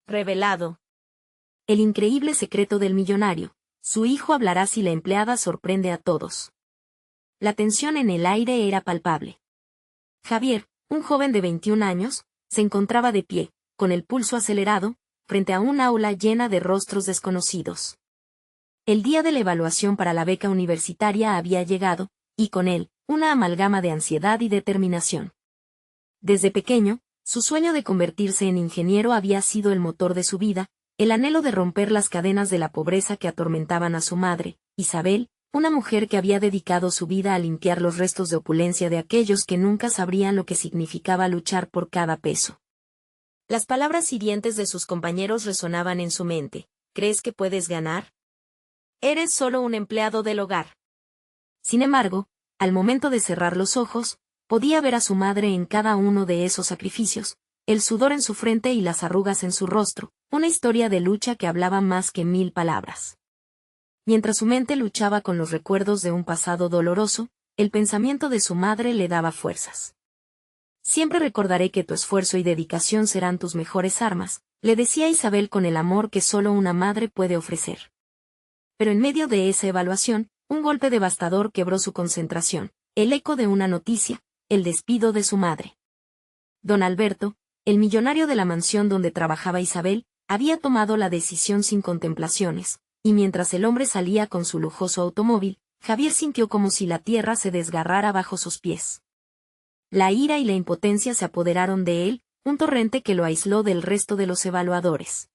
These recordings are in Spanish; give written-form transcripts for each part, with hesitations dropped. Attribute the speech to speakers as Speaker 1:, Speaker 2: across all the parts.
Speaker 1: Revelado. El increíble secreto del millonario. Su hijo hablará si la empleada sorprende a todos. La tensión en el aire era palpable. Javier, un joven de 21 años, se encontraba de pie, con el pulso acelerado, frente a un aula llena de rostros desconocidos. El día de la evaluación para la beca universitaria había llegado, y con él, una amalgama de ansiedad y determinación. Desde pequeño, su sueño de convertirse en ingeniero había sido el motor de su vida, el anhelo de romper las cadenas de la pobreza que atormentaban a su madre, Isabel, una mujer que había dedicado su vida a limpiar los restos de opulencia de aquellos que nunca sabrían lo que significaba luchar por cada peso. Las palabras hirientes de sus compañeros resonaban en su mente. ¿Crees que puedes ganar? Eres solo un empleado del hogar. Sin embargo, al momento de cerrar los ojos, podía ver a su madre en cada uno de esos sacrificios, el sudor en su frente y las arrugas en su rostro, una historia de lucha que hablaba más que 1000 palabras. Mientras su mente luchaba con los recuerdos de un pasado doloroso, el pensamiento de su madre le daba fuerzas. Siempre recordaré que tu esfuerzo y dedicación serán tus mejores armas, le decía Isabel con el amor que solo una madre puede ofrecer. Pero en medio de esa evaluación, un golpe devastador quebró su concentración, el eco de una noticia, el despido de su madre. Don Alberto, el millonario de la mansión donde trabajaba Isabel, había tomado la decisión sin contemplaciones, y mientras el hombre salía con su lujoso automóvil, Javier sintió como si la tierra se desgarrara bajo sus pies. La ira y la impotencia se apoderaron de él, un torrente que lo aisló del resto de los evaluadores.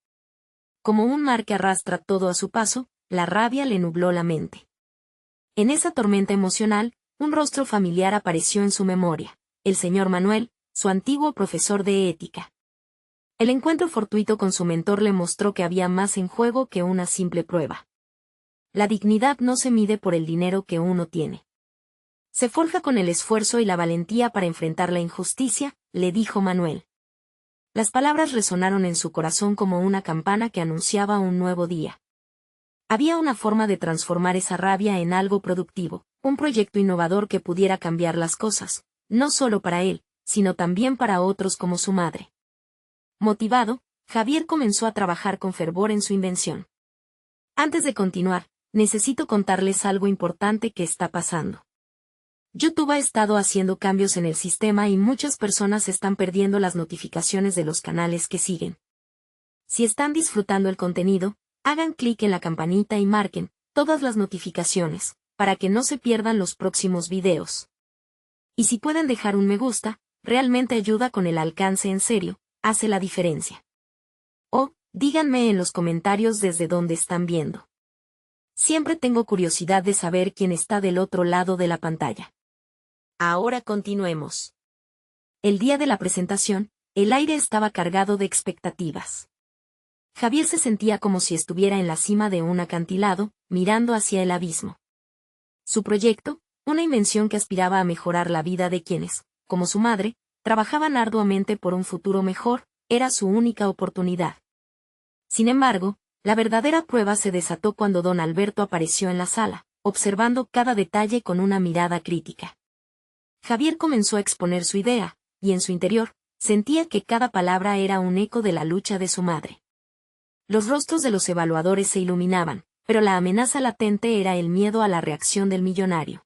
Speaker 1: Como un mar que arrastra todo a su paso, la rabia le nubló la mente. En esa tormenta emocional, un rostro familiar apareció en su memoria, el señor Manuel, su antiguo profesor de ética. El encuentro fortuito con su mentor le mostró que había más en juego que una simple prueba. La dignidad no se mide por el dinero que uno tiene. Se forja con el esfuerzo y la valentía para enfrentar la injusticia, le dijo Manuel. Las palabras resonaron en su corazón como una campana que anunciaba un nuevo día. Había una forma de transformar esa rabia en algo productivo, un proyecto innovador que pudiera cambiar las cosas, no solo para él, sino también para otros como su madre. Motivado, Javier comenzó a trabajar con fervor en su invención. Antes de continuar, necesito contarles algo importante que está pasando. YouTube ha estado haciendo cambios en el sistema y muchas personas están perdiendo las notificaciones de los canales que siguen. Si están disfrutando el contenido, hagan clic en la campanita y marquen todas las notificaciones, para que no se pierdan los próximos videos. Y si pueden dejar un me gusta, realmente ayuda con el alcance en serio, hace la diferencia. O, díganme en los comentarios desde dónde están viendo. Siempre tengo curiosidad de saber quién está del otro lado de la pantalla. Ahora continuemos. El día de la presentación, el aire estaba cargado de expectativas. Javier se sentía como si estuviera en la cima de un acantilado, mirando hacia el abismo. Su proyecto, una invención que aspiraba a mejorar la vida de quienes, como su madre, trabajaban arduamente por un futuro mejor, era su única oportunidad. Sin embargo, la verdadera prueba se desató cuando don Alberto apareció en la sala, observando cada detalle con una mirada crítica. Javier comenzó a exponer su idea, y en su interior, sentía que cada palabra era un eco de la lucha de su madre. Los rostros de los evaluadores se iluminaban, pero la amenaza latente era el miedo a la reacción del millonario.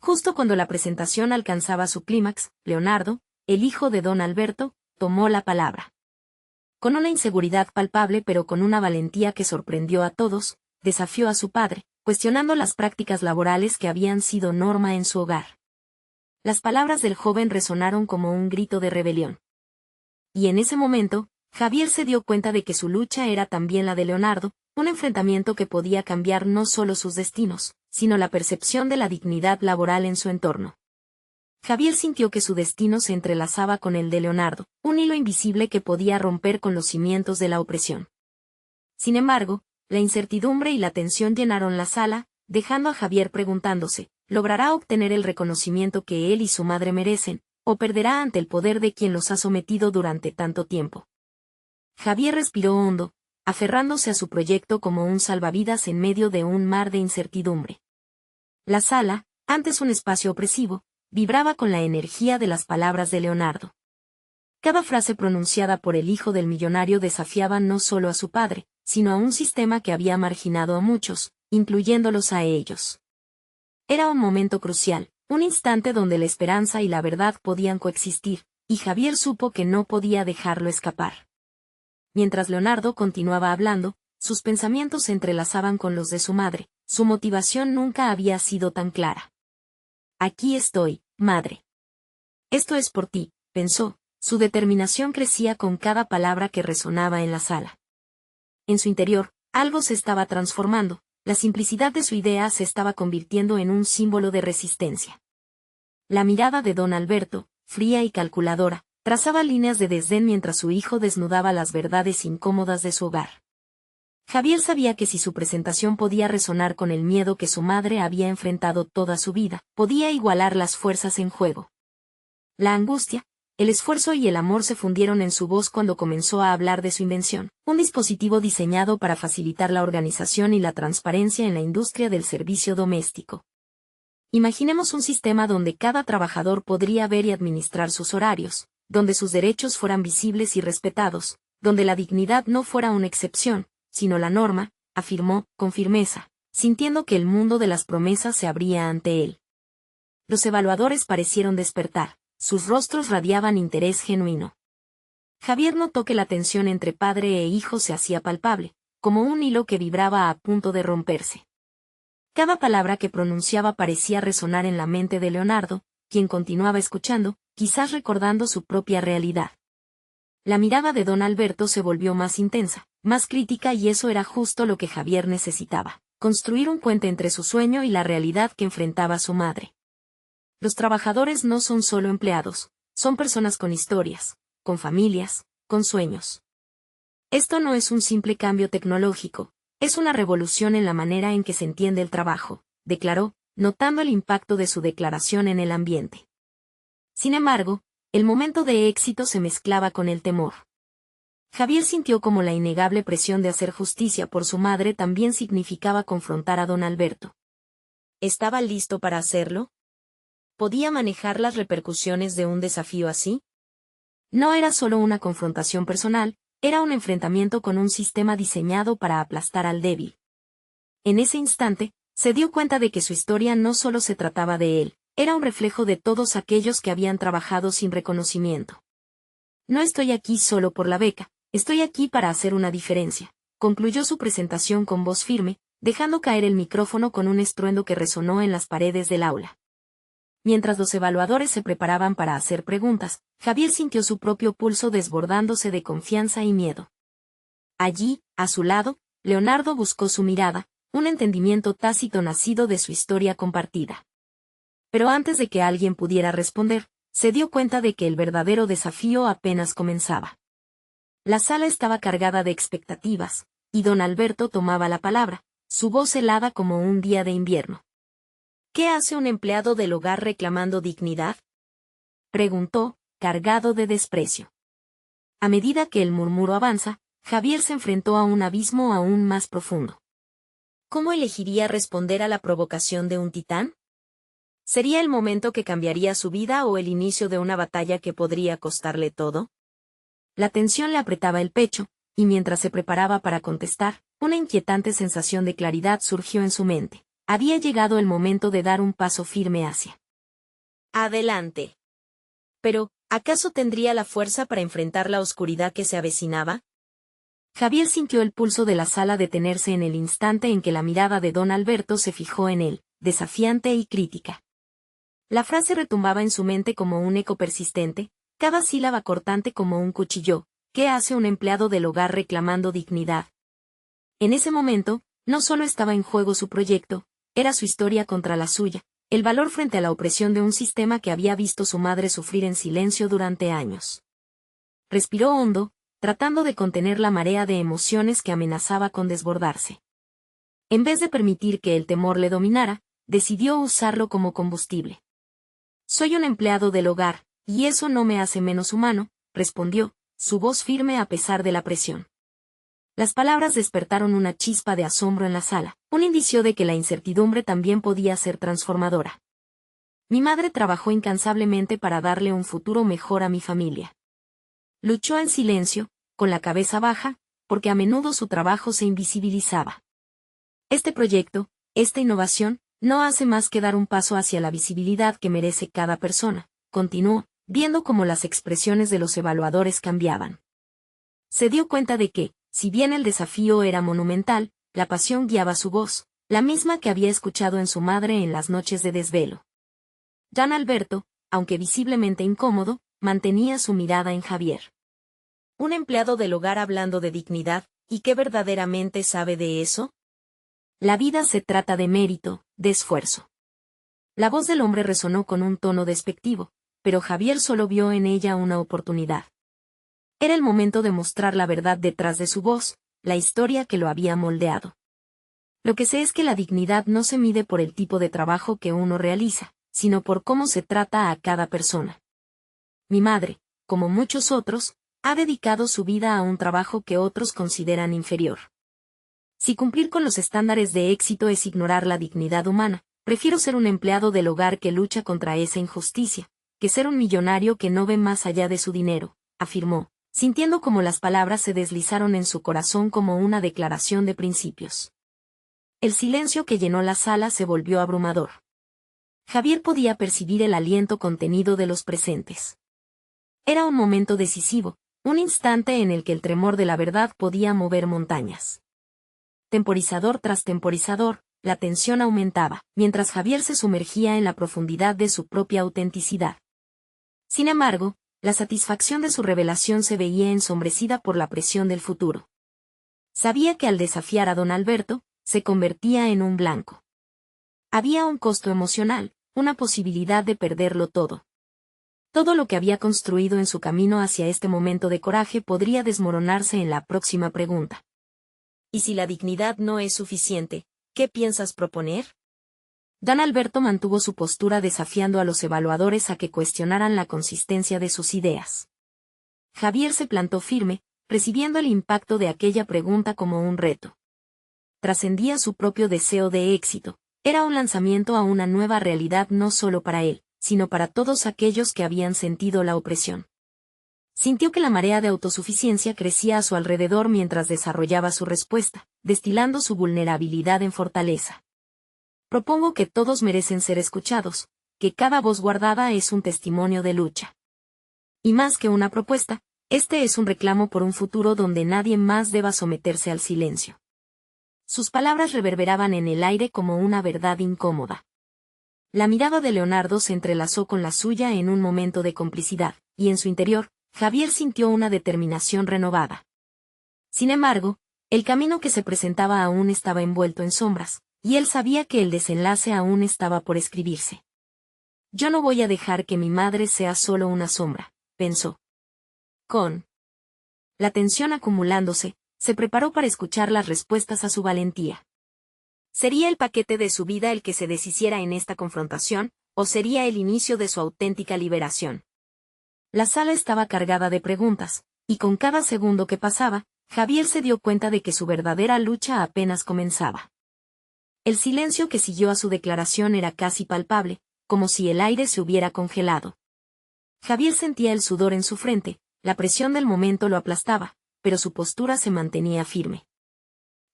Speaker 1: Justo cuando la presentación alcanzaba su clímax, Leonardo, el hijo de don Alberto, tomó la palabra. Con una inseguridad palpable pero con una valentía que sorprendió a todos, desafió a su padre, cuestionando las prácticas laborales que habían sido norma en su hogar. Las palabras del joven resonaron como un grito de rebelión. Y en ese momento, Javier se dio cuenta de que su lucha era también la de Leonardo, un enfrentamiento que podía cambiar no solo sus destinos, sino la percepción de la dignidad laboral en su entorno. Javier sintió que su destino se entrelazaba con el de Leonardo, un hilo invisible que podía romper con los cimientos de la opresión. Sin embargo, la incertidumbre y la tensión llenaron la sala, dejando a Javier preguntándose, ¿logrará obtener el reconocimiento que él y su madre merecen, o perderá ante el poder de quien los ha sometido durante tanto tiempo? Javier respiró hondo, aferrándose a su proyecto como un salvavidas en medio de un mar de incertidumbre. La sala, antes un espacio opresivo, vibraba con la energía de las palabras de Leonardo. Cada frase pronunciada por el hijo del millonario desafiaba no solo a su padre, sino a un sistema que había marginado a muchos, incluyéndolos a ellos. Era un momento crucial, un instante donde la esperanza y la verdad podían coexistir, y Javier supo que no podía dejarlo escapar. Mientras Leonardo continuaba hablando, sus pensamientos se entrelazaban con los de su madre, su motivación nunca había sido tan clara. Aquí estoy, madre. Esto es por ti, pensó, su determinación crecía con cada palabra que resonaba en la sala. En su interior, algo se estaba transformando, la simplicidad de su idea se estaba convirtiendo en un símbolo de resistencia. La mirada de don Alberto, fría y calculadora, trazaba líneas de desdén mientras su hijo desnudaba las verdades incómodas de su hogar. Javier sabía que si su presentación podía resonar con el miedo que su madre había enfrentado toda su vida, podía igualar las fuerzas en juego. La angustia, el esfuerzo y el amor se fundieron en su voz cuando comenzó a hablar de su invención, un dispositivo diseñado para facilitar la organización y la transparencia en la industria del servicio doméstico. Imaginemos un sistema donde cada trabajador podría ver y administrar sus horarios, donde sus derechos fueran visibles y respetados, donde la dignidad no fuera una excepción, sino la norma, afirmó, con firmeza, sintiendo que el mundo de las promesas se abría ante él. Los evaluadores parecieron despertar. Sus rostros radiaban interés genuino. Javier notó que la tensión entre padre e hijo se hacía palpable, como un hilo que vibraba a punto de romperse. Cada palabra que pronunciaba parecía resonar en la mente de Leonardo, quien continuaba escuchando, quizás recordando su propia realidad. La mirada de don Alberto se volvió más intensa, más crítica y eso era justo lo que Javier necesitaba, construir un puente entre su sueño y la realidad que enfrentaba su madre. Los trabajadores no son solo empleados, son personas con historias, con familias, con sueños. Esto no es un simple cambio tecnológico, es una revolución en la manera en que se entiende el trabajo, declaró, notando el impacto de su declaración en el ambiente. Sin embargo, el momento de éxito se mezclaba con el temor. Javier sintió como la innegable presión de hacer justicia por su madre también significaba confrontar a don Alberto. ¿Estaba listo para hacerlo? ¿Podía manejar las repercusiones de un desafío así? No era solo una confrontación personal, era un enfrentamiento con un sistema diseñado para aplastar al débil. En ese instante, se dio cuenta de que su historia no solo se trataba de él, era un reflejo de todos aquellos que habían trabajado sin reconocimiento. No estoy aquí solo por la beca, estoy aquí para hacer una diferencia, concluyó su presentación con voz firme, dejando caer el micrófono con un estruendo que resonó en las paredes del aula. Mientras los evaluadores se preparaban para hacer preguntas, Javier sintió su propio pulso desbordándose de confianza y miedo. Allí, a su lado, Leonardo buscó su mirada, un entendimiento tácito nacido de su historia compartida. Pero antes de que alguien pudiera responder, se dio cuenta de que el verdadero desafío apenas comenzaba. La sala estaba cargada de expectativas, y don Alberto tomaba la palabra, su voz helada como un día de invierno. ¿Qué hace un empleado del hogar reclamando dignidad?, preguntó, cargado de desprecio. A medida que el murmuro avanza, Javier se enfrentó a un abismo aún más profundo. ¿Cómo elegiría responder a la provocación de un titán? ¿Sería el momento que cambiaría su vida o el inicio de una batalla que podría costarle todo? La tensión le apretaba el pecho, y mientras se preparaba para contestar, una inquietante sensación de claridad surgió en su mente. Había llegado el momento de dar un paso firme hacia adelante. Pero, ¿acaso tendría la fuerza para enfrentar la oscuridad que se avecinaba? Javier sintió el pulso de la sala detenerse en el instante en que la mirada de don Alberto se fijó en él, desafiante y crítica. La frase retumbaba en su mente como un eco persistente, cada sílaba cortante como un cuchillo. ¿Qué hace un empleado del hogar reclamando dignidad? En ese momento, no solo estaba en juego su proyecto, era su historia contra la suya, el valor frente a la opresión de un sistema que había visto su madre sufrir en silencio durante años. Respiró hondo, tratando de contener la marea de emociones que amenazaba con desbordarse. En vez de permitir que el temor le dominara, decidió usarlo como combustible. Soy un empleado del hogar, y eso no me hace menos humano, respondió, su voz firme a pesar de la presión. Las palabras despertaron una chispa de asombro en la sala, un indicio de que la incertidumbre también podía ser transformadora. Mi madre trabajó incansablemente para darle un futuro mejor a mi familia. Luchó en silencio, con la cabeza baja, porque a menudo su trabajo se invisibilizaba. Este proyecto, esta innovación, no hace más que dar un paso hacia la visibilidad que merece cada persona, continuó, viendo cómo las expresiones de los evaluadores cambiaban. Se dio cuenta de que, si bien el desafío era monumental, la pasión guiaba su voz, la misma que había escuchado en su madre en las noches de desvelo. Gian Alberto, aunque visiblemente incómodo, mantenía su mirada en Javier. ¿Un empleado del hogar hablando de dignidad, y qué verdaderamente sabe de eso? La vida se trata de mérito, de esfuerzo. La voz del hombre resonó con un tono despectivo, pero Javier solo vio en ella una oportunidad. Era el momento de mostrar la verdad detrás de su voz, la historia que lo había moldeado. Lo que sé es que la dignidad no se mide por el tipo de trabajo que uno realiza, sino por cómo se trata a cada persona. Mi madre, como muchos otros, ha dedicado su vida a un trabajo que otros consideran inferior. Si cumplir con los estándares de éxito es ignorar la dignidad humana, prefiero ser un empleado del hogar que lucha contra esa injusticia, que ser un millonario que no ve más allá de su dinero, afirmó, sintiendo como las palabras se deslizaron en su corazón como una declaración de principios. El silencio que llenó la sala se volvió abrumador. Javier podía percibir el aliento contenido de los presentes. Era un momento decisivo, un instante en el que el tremor de la verdad podía mover montañas. Temporizador tras temporizador, la tensión aumentaba, mientras Javier se sumergía en la profundidad de su propia autenticidad. Sin embargo, la satisfacción de su revelación se veía ensombrecida por la presión del futuro. Sabía que al desafiar a don Alberto, se convertía en un blanco. Había un costo emocional, una posibilidad de perderlo todo. Todo lo que había construido en su camino hacia este momento de coraje podría desmoronarse en la próxima pregunta. ¿Y si la dignidad no es suficiente, qué piensas proponer? Don Alberto mantuvo su postura desafiando a los evaluadores a que cuestionaran la consistencia de sus ideas. Javier se plantó firme, recibiendo el impacto de aquella pregunta como un reto. Trascendía su propio deseo de éxito, era un lanzamiento a una nueva realidad no solo para él, sino para todos aquellos que habían sentido la opresión. Sintió que la marea de autosuficiencia crecía a su alrededor mientras desarrollaba su respuesta, destilando su vulnerabilidad en fortaleza. Propongo que todos merecen ser escuchados, que cada voz guardada es un testimonio de lucha. Y más que una propuesta, este es un reclamo por un futuro donde nadie más deba someterse al silencio. Sus palabras reverberaban en el aire como una verdad incómoda. La mirada de Leonardo se entrelazó con la suya en un momento de complicidad, y en su interior, Javier sintió una determinación renovada. Sin embargo, el camino que se presentaba aún estaba envuelto en sombras, y él sabía que el desenlace aún estaba por escribirse. Yo no voy a dejar que mi madre sea solo una sombra, pensó. Con la tensión acumulándose, se preparó para escuchar las respuestas a su valentía. ¿Sería el paquete de su vida el que se deshiciera en esta confrontación, o sería el inicio de su auténtica liberación? La sala estaba cargada de preguntas, y con cada segundo que pasaba, Javier se dio cuenta de que su verdadera lucha apenas comenzaba. El silencio que siguió a su declaración era casi palpable, como si el aire se hubiera congelado. Javier sentía el sudor en su frente, la presión del momento lo aplastaba, pero su postura se mantenía firme.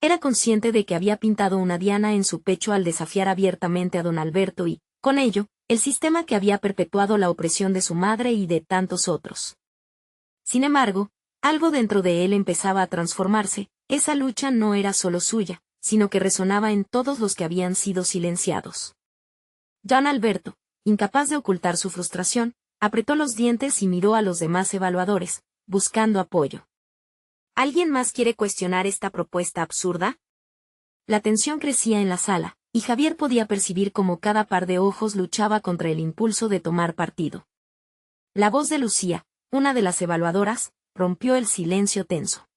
Speaker 1: Era consciente de que había pintado una diana en su pecho al desafiar abiertamente a don Alberto y, con ello, el sistema que había perpetuado la opresión de su madre y de tantos otros. Sin embargo, algo dentro de él empezaba a transformarse, esa lucha no era solo suya, sino que resonaba en todos los que habían sido silenciados. Don Alberto, incapaz de ocultar su frustración, apretó los dientes y miró a los demás evaluadores, buscando apoyo. ¿Alguien más quiere cuestionar esta propuesta absurda? La tensión crecía en la sala, y Javier podía percibir cómo cada par de ojos luchaba contra el impulso de tomar partido. La voz de Lucía, una de las evaluadoras, rompió el silencio tenso.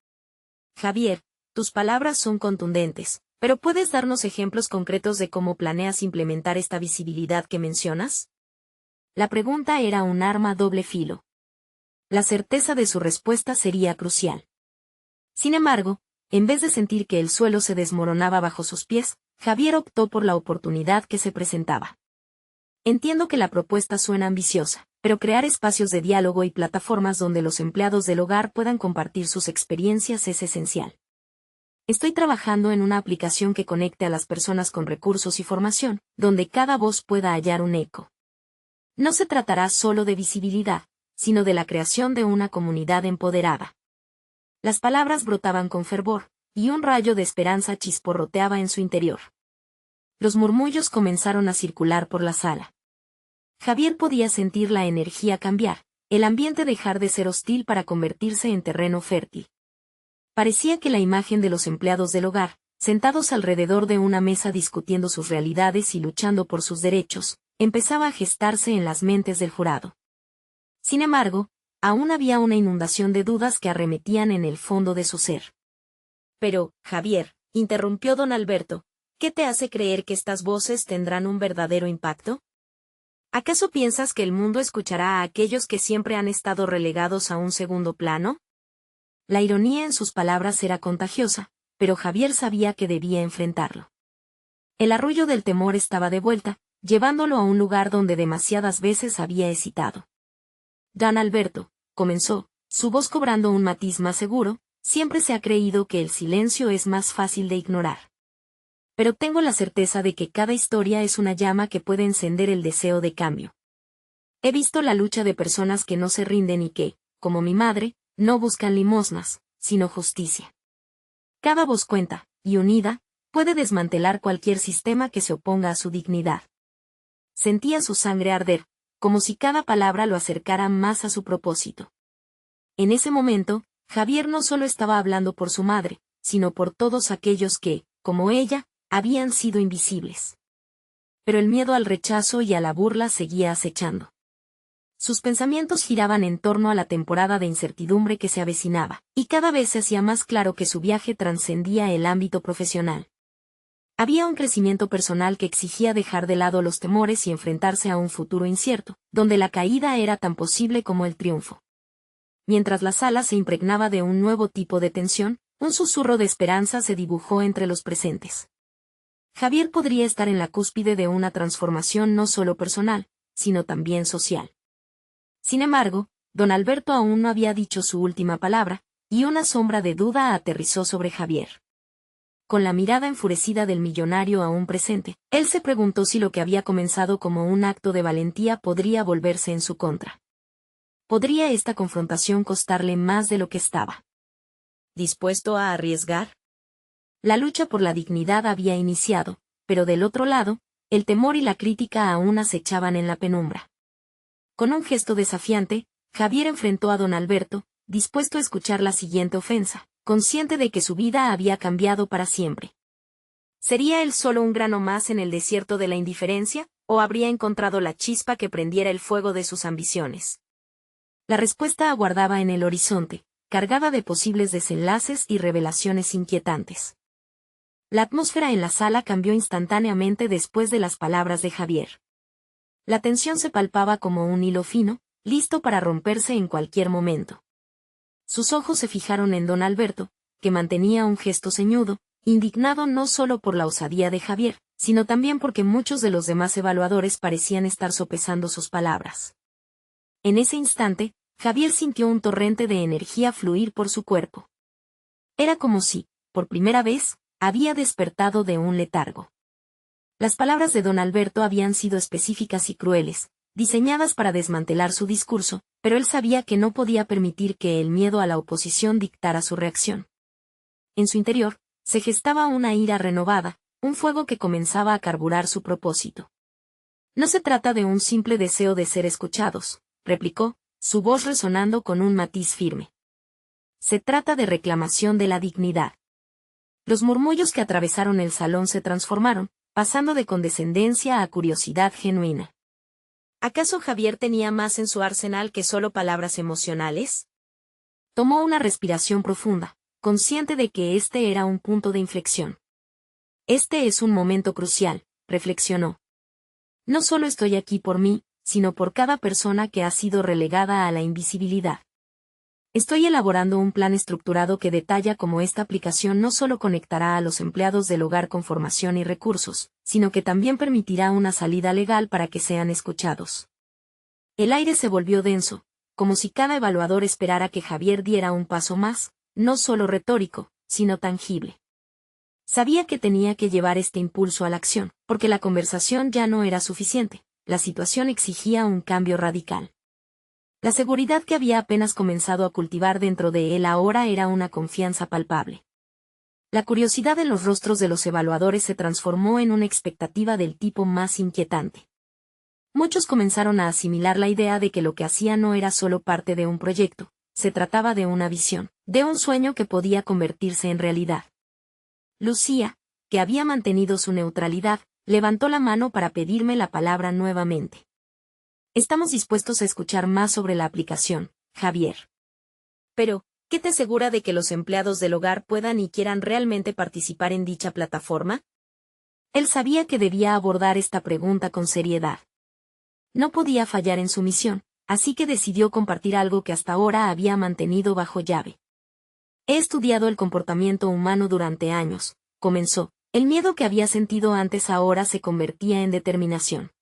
Speaker 1: Javier, tus palabras son contundentes, pero ¿puedes darnos ejemplos concretos de cómo planeas implementar esta visibilidad que mencionas? La pregunta era un arma a doble filo. La certeza de su respuesta sería crucial. Sin embargo, en vez de sentir que el suelo se desmoronaba bajo sus pies, Javier optó por la oportunidad que se presentaba. Entiendo que la propuesta suena ambiciosa, pero crear espacios de diálogo y plataformas donde los empleados del hogar puedan compartir sus experiencias es esencial. Estoy trabajando en una aplicación que conecte a las personas con recursos y formación, donde cada voz pueda hallar un eco. No se tratará solo de visibilidad, sino de la creación de una comunidad empoderada. Las palabras brotaban con fervor, y un rayo de esperanza chisporroteaba en su interior. Los murmullos comenzaron a circular por la sala. Javier podía sentir la energía cambiar, el ambiente dejar de ser hostil para convertirse en terreno fértil. Parecía que la imagen de los empleados del hogar, sentados alrededor de una mesa discutiendo sus realidades y luchando por sus derechos, empezaba a gestarse en las mentes del jurado. Sin embargo, aún había una inundación de dudas que arremetían en el fondo de su ser. Pero, Javier, interrumpió don Alberto, ¿qué te hace creer que estas voces tendrán un verdadero impacto? ¿Acaso piensas que el mundo escuchará a aquellos que siempre han estado relegados a un segundo plano? La ironía en sus palabras era contagiosa, pero Javier sabía que debía enfrentarlo. El arrullo del temor estaba de vuelta, llevándolo a un lugar donde demasiadas veces había hesitado. Don Alberto, comenzó, su voz cobrando un matiz más seguro, siempre se ha creído que el silencio es más fácil de ignorar. Pero tengo la certeza de que cada historia es una llama que puede encender el deseo de cambio. He visto la lucha de personas que no se rinden y que, como mi madre, no buscan limosnas, sino justicia. Cada voz cuenta, y unida, puede desmantelar cualquier sistema que se oponga a su dignidad. Sentía su sangre arder, como si cada palabra lo acercara más a su propósito. En ese momento, Javier no solo estaba hablando por su madre, sino por todos aquellos que, como ella, habían sido invisibles. Pero el miedo al rechazo y a la burla seguía acechando. Sus pensamientos giraban en torno a la temporada de incertidumbre que se avecinaba, y cada vez se hacía más claro que su viaje trascendía el ámbito profesional. Había un crecimiento personal que exigía dejar de lado los temores y enfrentarse a un futuro incierto, donde la caída era tan posible como el triunfo. Mientras la sala se impregnaba de un nuevo tipo de tensión, un susurro de esperanza se dibujó entre los presentes. Javier podría estar en la cúspide de una transformación no solo personal, sino también social. Sin embargo, don Alberto aún no había dicho su última palabra, y una sombra de duda aterrizó sobre Javier. Con la mirada enfurecida del millonario aún presente, él se preguntó si lo que había comenzado como un acto de valentía podría volverse en su contra. ¿Podría esta confrontación costarle más de lo que estaba dispuesto a arriesgar? La lucha por la dignidad había iniciado, pero del otro lado, el temor y la crítica aún acechaban en la penumbra. Con un gesto desafiante, Javier enfrentó a don Alberto, dispuesto a escuchar la siguiente ofensa, consciente de que su vida había cambiado para siempre. ¿Sería él solo un grano más en el desierto de la indiferencia, o habría encontrado la chispa que prendiera el fuego de sus ambiciones? La respuesta aguardaba en el horizonte, cargada de posibles desenlaces y revelaciones inquietantes. La atmósfera en la sala cambió instantáneamente después de las palabras de Javier. La tensión se palpaba como un hilo fino, listo para romperse en cualquier momento. Sus ojos se fijaron en don Alberto, que mantenía un gesto ceñudo, indignado no solo por la osadía de Javier, sino también porque muchos de los demás evaluadores parecían estar sopesando sus palabras. En ese instante, Javier sintió un torrente de energía fluir por su cuerpo. Era como si, por primera vez, había despertado de un letargo. Las palabras de don Alberto habían sido específicas y crueles, diseñadas para desmantelar su discurso, pero él sabía que no podía permitir que el miedo a la oposición dictara su reacción. En su interior, se gestaba una ira renovada, un fuego que comenzaba a carburar su propósito. No se trata de un simple deseo de ser escuchados, replicó, su voz resonando con un matiz firme. Se trata de reclamación de la dignidad. Los murmullos que atravesaron el salón se transformaron, pasando de condescendencia a curiosidad genuina. ¿Acaso Javier tenía más en su arsenal que solo palabras emocionales? Tomó una respiración profunda, consciente de que este era un punto de inflexión. Este es un momento crucial, reflexionó. No solo estoy aquí por mí, sino por cada persona que ha sido relegada a la invisibilidad. Estoy elaborando un plan estructurado que detalla cómo esta aplicación no solo conectará a los empleados del hogar con formación y recursos, sino que también permitirá una salida legal para que sean escuchados. El aire se volvió denso, como si cada evaluador esperara que Javier diera un paso más, no solo retórico, sino tangible. Sabía que tenía que llevar este impulso a la acción, porque la conversación ya no era suficiente, la situación exigía un cambio radical. La seguridad que había apenas comenzado a cultivar dentro de él ahora era una confianza palpable. La curiosidad en los rostros de los evaluadores se transformó en una expectativa del tipo más inquietante. Muchos comenzaron a asimilar la idea de que lo que hacía no era solo parte de un proyecto, se trataba de una visión, de un sueño que podía convertirse en realidad. Lucía, que había mantenido su neutralidad, levantó la mano para pedirme la palabra nuevamente. Estamos dispuestos a escuchar más sobre la aplicación, Javier. Pero, ¿qué te asegura de que los empleados del hogar puedan y quieran realmente participar en dicha plataforma? Él sabía que debía abordar esta pregunta con seriedad. No podía fallar en su misión, así que decidió compartir algo que hasta ahora había mantenido bajo llave. He estudiado el comportamiento humano durante años, comenzó. El miedo que había sentido antes ahora se convertía en determinación.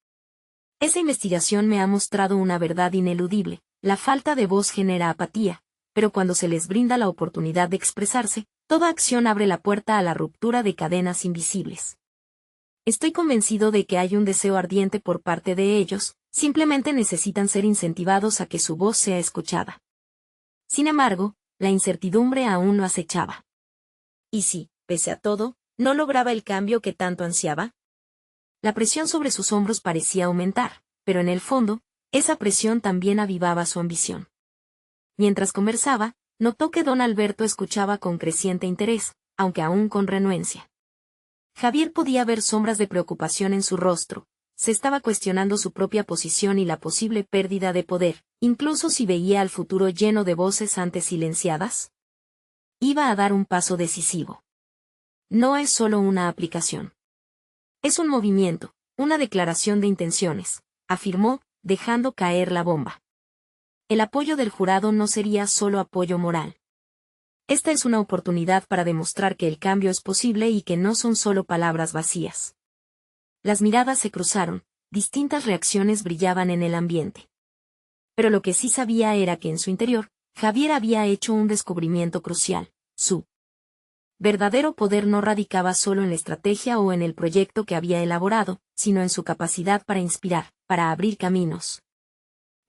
Speaker 1: Esa investigación me ha mostrado una verdad ineludible: la falta de voz genera apatía, pero cuando se les brinda la oportunidad de expresarse, toda acción abre la puerta a la ruptura de cadenas invisibles. Estoy convencido de que hay un deseo ardiente por parte de ellos, simplemente necesitan ser incentivados a que su voz sea escuchada. Sin embargo, la incertidumbre aún lo acechaba. ¿Y si, pese a todo, no lograba el cambio que tanto ansiaba? La presión sobre sus hombros parecía aumentar, pero en el fondo, esa presión también avivaba su ambición. Mientras conversaba, notó que don Alberto escuchaba con creciente interés, aunque aún con renuencia. Javier podía ver sombras de preocupación en su rostro, se estaba cuestionando su propia posición y la posible pérdida de poder, incluso si veía al futuro lleno de voces antes silenciadas. Iba a dar un paso decisivo. No es solo una aplicación. Es un movimiento, una declaración de intenciones, afirmó, dejando caer la bomba. El apoyo del jurado no sería solo apoyo moral. Esta es una oportunidad para demostrar que el cambio es posible y que no son solo palabras vacías. Las miradas se cruzaron, distintas reacciones brillaban en el ambiente. Pero lo que sí sabía era que en su interior, Javier había hecho un descubrimiento crucial: su verdadero poder no radicaba solo en la estrategia o en el proyecto que había elaborado, sino en su capacidad para inspirar, para abrir caminos.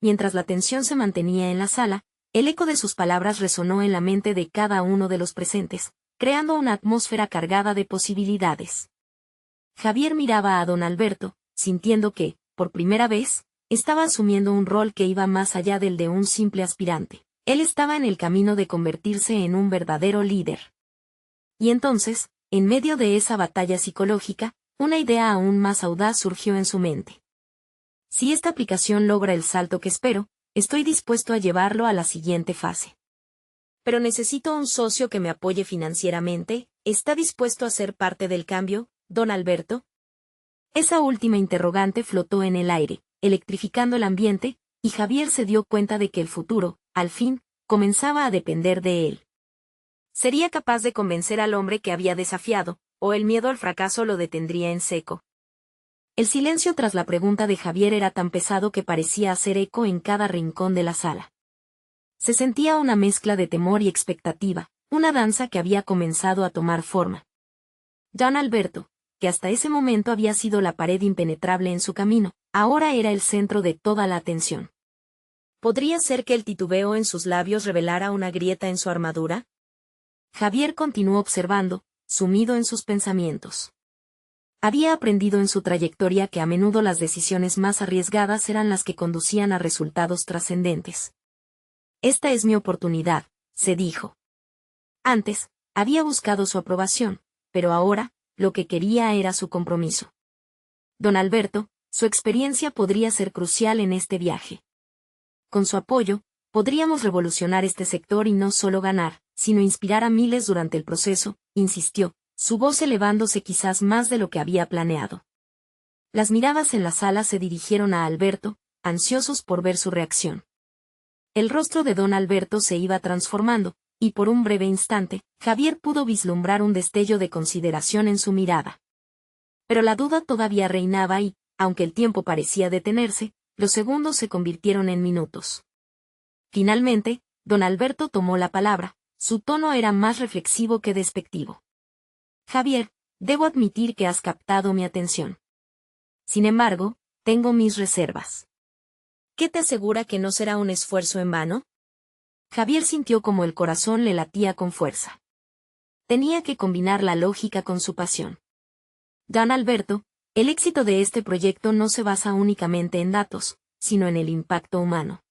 Speaker 1: Mientras la tensión se mantenía en la sala, el eco de sus palabras resonó en la mente de cada uno de los presentes, creando una atmósfera cargada de posibilidades. Javier miraba a don Alberto, sintiendo que, por primera vez, estaba asumiendo un rol que iba más allá del de un simple aspirante. Él estaba en el camino de convertirse en un verdadero líder. Y entonces, en medio de esa batalla psicológica, una idea aún más audaz surgió en su mente. Si esta aplicación logra el salto que espero, estoy dispuesto a llevarlo a la siguiente fase. Pero necesito un socio que me apoye financieramente. ¿Está dispuesto a ser parte del cambio, don Alberto? Esa última interrogante flotó en el aire, electrificando el ambiente, y Javier se dio cuenta de que el futuro, al fin, comenzaba a depender de él. ¿Sería capaz de convencer al hombre que había desafiado, o el miedo al fracaso lo detendría en seco? El silencio tras la pregunta de Javier era tan pesado que parecía hacer eco en cada rincón de la sala. Se sentía una mezcla de temor y expectativa, una danza que había comenzado a tomar forma. Don Alberto, que hasta ese momento había sido la pared impenetrable en su camino, ahora era el centro de toda la atención. ¿Podría ser que el titubeo en sus labios revelara una grieta en su armadura? Javier continuó observando, sumido en sus pensamientos. Había aprendido en su trayectoria que a menudo las decisiones más arriesgadas eran las que conducían a resultados trascendentes. Esta es mi oportunidad, se dijo. Antes, había buscado su aprobación, pero ahora, lo que quería era su compromiso. Don Alberto, su experiencia podría ser crucial en este viaje. Con su apoyo, podríamos revolucionar este sector y no solo ganar, sino inspirar a miles durante el proceso, insistió, su voz elevándose quizás más de lo que había planeado. Las miradas en la sala se dirigieron a Alberto, ansiosos por ver su reacción. El rostro de don Alberto se iba transformando, y por un breve instante, Javier pudo vislumbrar un destello de consideración en su mirada. Pero la duda todavía reinaba y, aunque el tiempo parecía detenerse, los segundos se convirtieron en minutos. Finalmente, don Alberto tomó la palabra. Su tono era más reflexivo que despectivo. Javier, debo admitir que has captado mi atención. Sin embargo, tengo mis reservas. ¿Qué te asegura que no será un esfuerzo en vano? Javier sintió como el corazón le latía con fuerza. Tenía que combinar la lógica con su pasión. Don Alberto, el éxito de este proyecto no se basa únicamente en datos, sino en el impacto humano.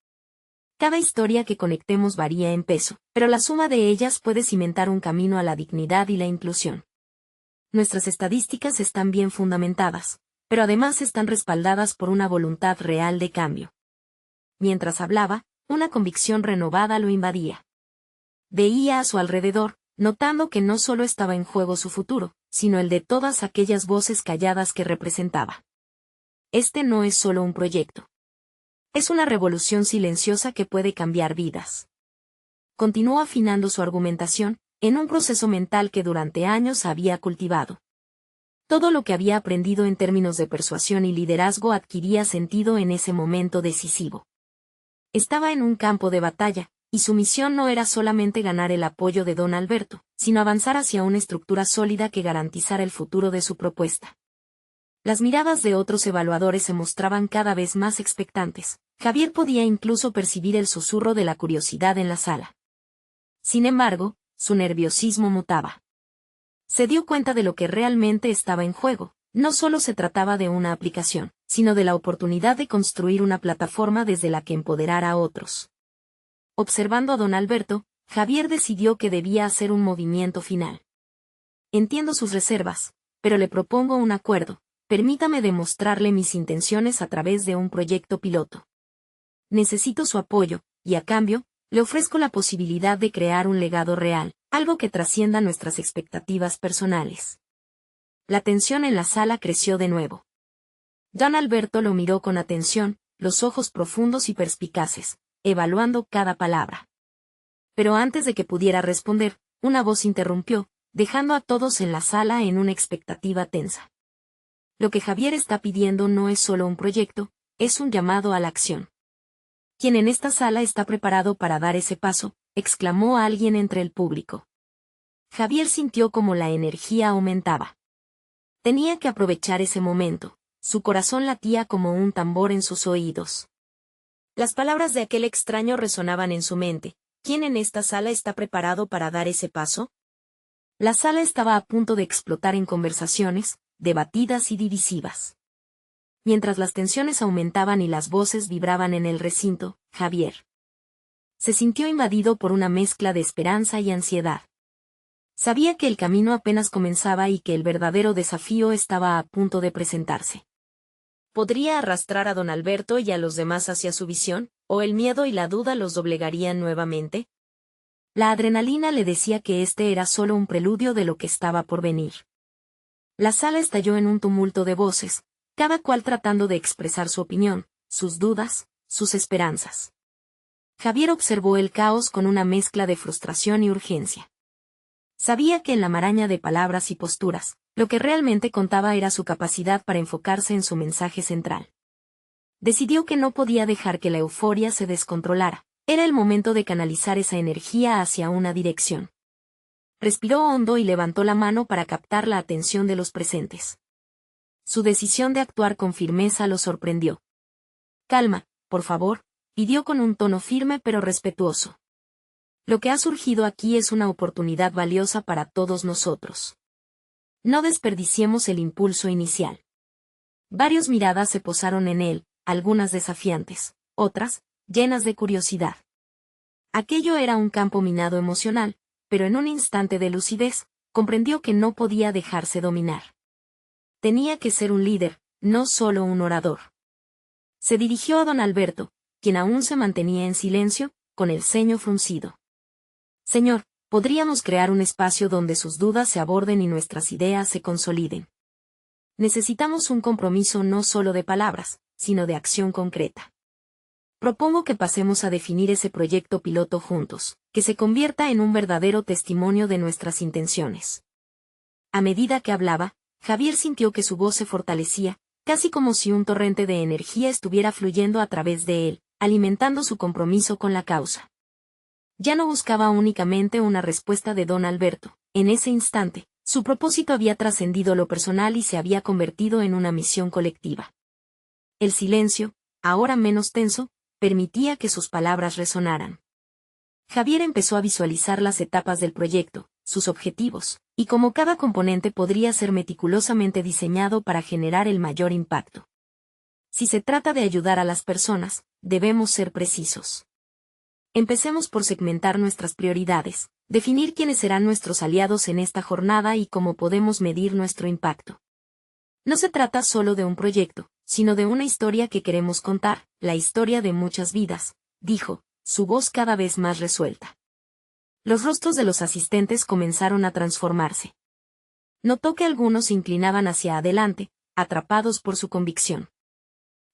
Speaker 1: Cada historia que conectemos varía en peso, pero la suma de ellas puede cimentar un camino a la dignidad y la inclusión. Nuestras estadísticas están bien fundamentadas, pero además están respaldadas por una voluntad real de cambio. Mientras hablaba, una convicción renovada lo invadía. Veía a su alrededor, notando que no solo estaba en juego su futuro, sino el de todas aquellas voces calladas que representaba. Este no es solo un proyecto. Es una revolución silenciosa que puede cambiar vidas. Continuó afinando su argumentación, en un proceso mental que durante años había cultivado. Todo lo que había aprendido en términos de persuasión y liderazgo adquiría sentido en ese momento decisivo. Estaba en un campo de batalla, y su misión no era solamente ganar el apoyo de don Alberto, sino avanzar hacia una estructura sólida que garantizara el futuro de su propuesta. Las miradas de otros evaluadores se mostraban cada vez más expectantes. Javier podía incluso percibir el susurro de la curiosidad en la sala. Sin embargo, su nerviosismo mutaba. Se dio cuenta de lo que realmente estaba en juego. No solo se trataba de una aplicación, sino de la oportunidad de construir una plataforma desde la que empoderara a otros. Observando a don Alberto, Javier decidió que debía hacer un movimiento final. Entiendo sus reservas, pero le propongo un acuerdo. Permítame demostrarle mis intenciones a través de un proyecto piloto. Necesito su apoyo, y a cambio, le ofrezco la posibilidad de crear un legado real, algo que trascienda nuestras expectativas personales. La tensión en la sala creció de nuevo. Don Alberto lo miró con atención, los ojos profundos y perspicaces, evaluando cada palabra. Pero antes de que pudiera responder, una voz interrumpió, dejando a todos en la sala en una expectativa tensa. Lo que Javier está pidiendo no es solo un proyecto, es un llamado a la acción. ¿Quién en esta sala está preparado para dar ese paso?, exclamó alguien entre el público. Javier sintió como la energía aumentaba. Tenía que aprovechar ese momento, su corazón latía como un tambor en sus oídos. Las palabras de aquel extraño resonaban en su mente. ¿Quién en esta sala está preparado para dar ese paso? La sala estaba a punto de explotar en conversaciones, debatidas y divisivas. Mientras las tensiones aumentaban y las voces vibraban en el recinto, Javier se sintió invadido por una mezcla de esperanza y ansiedad. Sabía que el camino apenas comenzaba y que el verdadero desafío estaba a punto de presentarse. ¿Podría arrastrar a don Alberto y a los demás hacia su visión, o el miedo y la duda los doblegarían nuevamente? La adrenalina le decía que este era solo un preludio de lo que estaba por venir. La sala estalló en un tumulto de voces, cada cual tratando de expresar su opinión, sus dudas, sus esperanzas. Javier observó el caos con una mezcla de frustración y urgencia. Sabía que en la maraña de palabras y posturas, lo que realmente contaba era su capacidad para enfocarse en su mensaje central. Decidió que no podía dejar que la euforia se descontrolara. Era el momento de canalizar esa energía hacia una dirección. Respiró hondo y levantó la mano para captar la atención de los presentes. Su decisión de actuar con firmeza lo sorprendió. Calma, por favor, pidió con un tono firme pero respetuoso. Lo que ha surgido aquí es una oportunidad valiosa para todos nosotros. No desperdiciemos el impulso inicial. Varias miradas se posaron en él, algunas desafiantes, otras, llenas de curiosidad. Aquello era un campo minado emocional, pero en un instante de lucidez, comprendió que no podía dejarse dominar. Tenía que ser un líder, no solo un orador. Se dirigió a don Alberto, quien aún se mantenía en silencio, con el ceño fruncido. Señor, podríamos crear un espacio donde sus dudas se aborden y nuestras ideas se consoliden. Necesitamos un compromiso no solo de palabras, sino de acción concreta. Propongo que pasemos a definir ese proyecto piloto juntos, que se convierta en un verdadero testimonio de nuestras intenciones. A medida que hablaba, Javier sintió que su voz se fortalecía, casi como si un torrente de energía estuviera fluyendo a través de él, alimentando su compromiso con la causa. Ya no buscaba únicamente una respuesta de don Alberto. En ese instante, su propósito había trascendido lo personal y se había convertido en una misión colectiva. El silencio, ahora menos tenso, permitía que sus palabras resonaran. Javier empezó a visualizar las etapas del proyecto, sus objetivos, y cómo cada componente podría ser meticulosamente diseñado para generar el mayor impacto. Si se trata de ayudar a las personas, debemos ser precisos. Empecemos por segmentar nuestras prioridades, definir quiénes serán nuestros aliados en esta jornada y cómo podemos medir nuestro impacto. No se trata solo de un proyecto, sino de una historia que queremos contar, la historia de muchas vidas, dijo, su voz cada vez más resuelta. Los rostros de los asistentes comenzaron a transformarse. Notó que algunos se inclinaban hacia adelante, atrapados por su convicción.